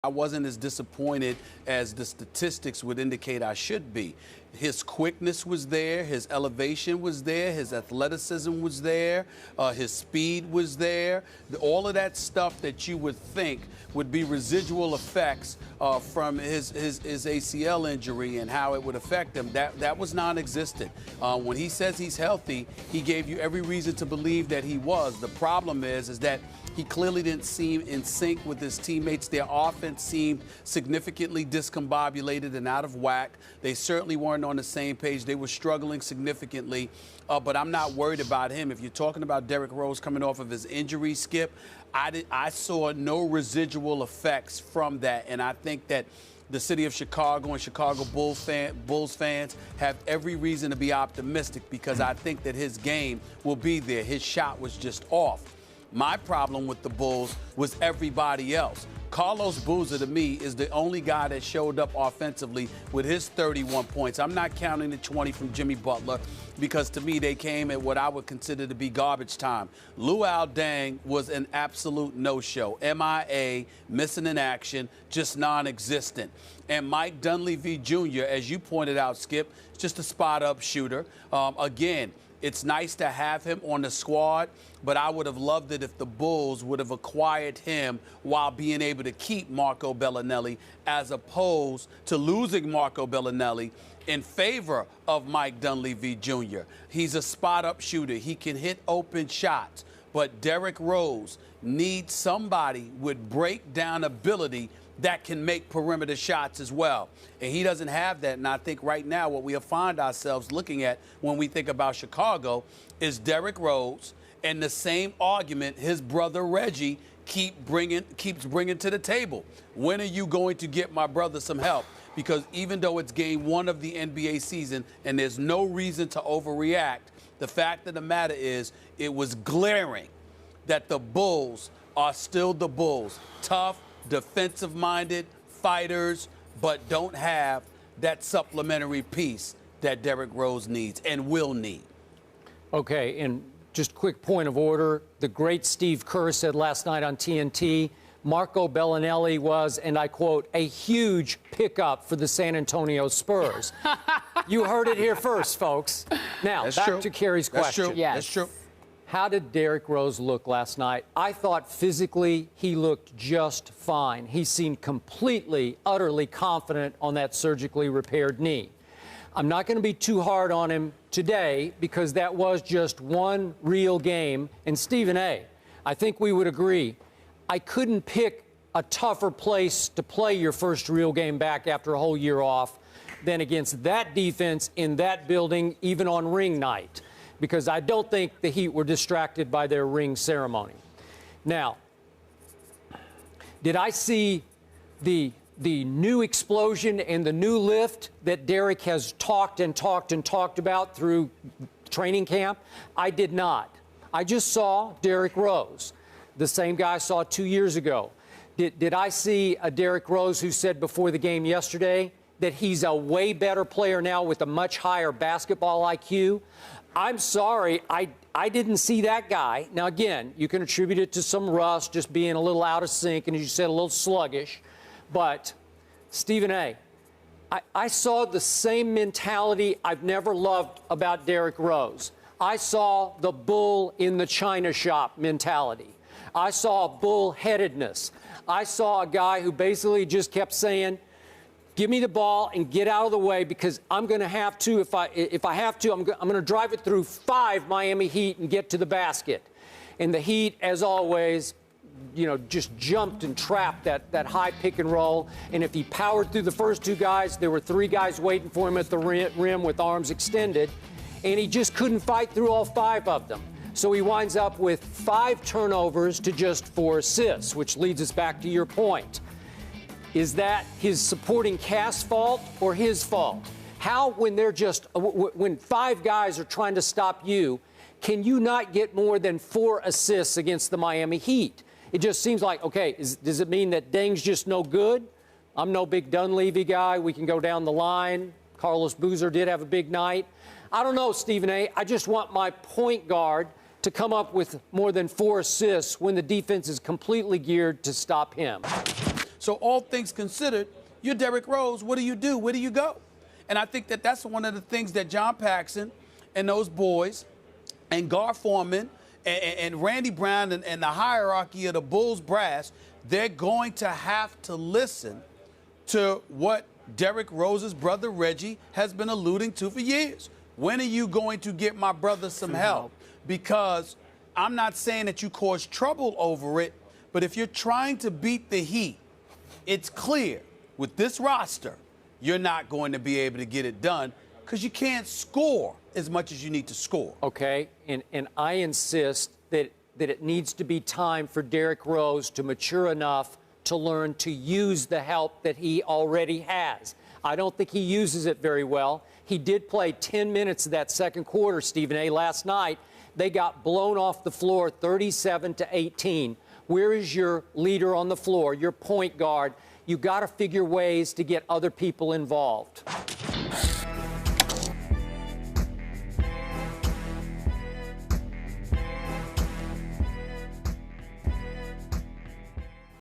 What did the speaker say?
I wasn't as disappointed as the statistics would indicate I should be. His quickness was there, his elevation was there, his athleticism was there, his speed was there. All of that stuff that you would think would be residual effects from his ACL injury and how it would affect him, that was non-existent. When he says he's healthy, he gave you every reason to believe that he was. The problem is that he clearly didn't seem in sync with his teammates. Their offense seemed significantly discombobulated and out of whack. They certainly weren't on the same page. They were struggling significantly, but I'm not worried about him. If you're talking about Derrick Rose coming off of his injury, Skip, I saw no residual effects from that, and I think that the city of Chicago and Chicago Bulls fans have every reason to be optimistic because I think that his game will be there. His shot was just off. My problem with the Bulls was everybody else. Carlos Boozer, to me, is the only guy that showed up offensively with his 31 points. I'm not counting the 20 from Jimmy Butler because, to me, they came at what I would consider to be garbage time. Luol Deng was an absolute no-show. MIA, missing in action, just non-existent. And Mike Dunleavy Jr., as you pointed out, Skip, just a spot-up shooter. Again, it's nice to have him on the squad, but I would have loved it if the Bulls would have acquired him while being able to keep Marco Bellinelli as opposed to losing Marco Bellinelli in favor of Mike Dunleavy Jr. He's a spot-up shooter. He can hit open shots, but Derrick Rose needs somebody with breakdown ability that can make perimeter shots as well. And he doesn't have that. And I think right now what we find ourselves looking at when we think about Chicago is Derrick Rose and the same argument his brother Reggie keeps bringing to the table. When are you going to get my brother some help? Because even though it's game one of the NBA season and there's no reason to overreact, the fact of the matter is it was glaring that the Bulls are still the Bulls. Tough, defensive-minded fighters, but don't have that supplementary piece that Derrick Rose needs and will need. Okay, and just quick point of order. The great Steve Kerr said last night on TNT, Marco Bellinelli was, and I quote, a huge pickup for the San Antonio Spurs. You heard it here first, folks. Now, That's back true. to Carrie's question. That's true. Yes. That's true. How did Derrick Rose look last night? I thought physically he looked just fine. He seemed completely, utterly confident on that surgically repaired knee. I'm not going to be too hard on him today because that was just one real game. And Stephen A., I think we would agree, I couldn't pick a tougher place to play your first real game back after a whole year off than against that defense in that building, even on ring night, because I don't think the Heat were distracted by their ring ceremony. Now, did I see the new explosion and the new lift that Derrick has talked about through training camp? I did not. I just saw Derrick Rose, the same guy I saw 2 years ago. Did I see a Derrick Rose who said before the game yesterday that he's a way better player now with a much higher basketball IQ? I'm sorry, I didn't see that guy. Now, again, you can attribute it to some rust, just being a little out of sync, and as you said, a little sluggish. But, Stephen A., I saw the same mentality I've never loved about Derrick Rose. I saw the bull in the china shop mentality. I saw bullheadedness. I saw a guy who basically just kept saying, give me the ball and get out of the way because I'm going to have to, if I have to, I'm going to drive it through 5 Miami Heat and get to the basket. And the Heat, as always, you know, just jumped and trapped that high pick and roll. And if he powered through the first 2 guys, there were 3 guys waiting for him at the rim with arms extended. And he just couldn't fight through all 5 of them. So he winds up with 5 turnovers to just 4 assists, which leads us back to your point. Is that his supporting cast fault or his fault? How, when they're just, when 5 guys are trying to stop you, can you not get more than 4 assists against the Miami Heat? It just seems like, okay, does it mean that Deng's just no good? I'm no big Dunleavy guy. We can go down the line. Carlos Boozer did have a big night. I don't know, Stephen A. I just want my point guard to come up with more than 4 assists when the defense is completely geared to stop him. So all things considered, you're Derrick Rose. What do you do? Where do you go? And I think that that's one of the things that John Paxson and those boys and Gar Forman and Randy Brown and the hierarchy of the Bulls brass, they're going to have to listen to what Derrick Rose's brother Reggie has been alluding to for years. When are you going to get my brother some help? Because I'm not saying that you cause trouble over it, but if you're trying to beat the Heat, it's clear with this roster, you're not going to be able to get it done because you can't score as much as you need to score. Okay, and I insist that it needs to be time for Derrick Rose to mature enough to learn to use the help that he already has. I don't think he uses it very well. He did play 10 minutes of that second quarter, Stephen A. Last night. They got blown off the floor 37-18. Where is your leader on the floor, your point guard? You got to figure ways to get other people involved.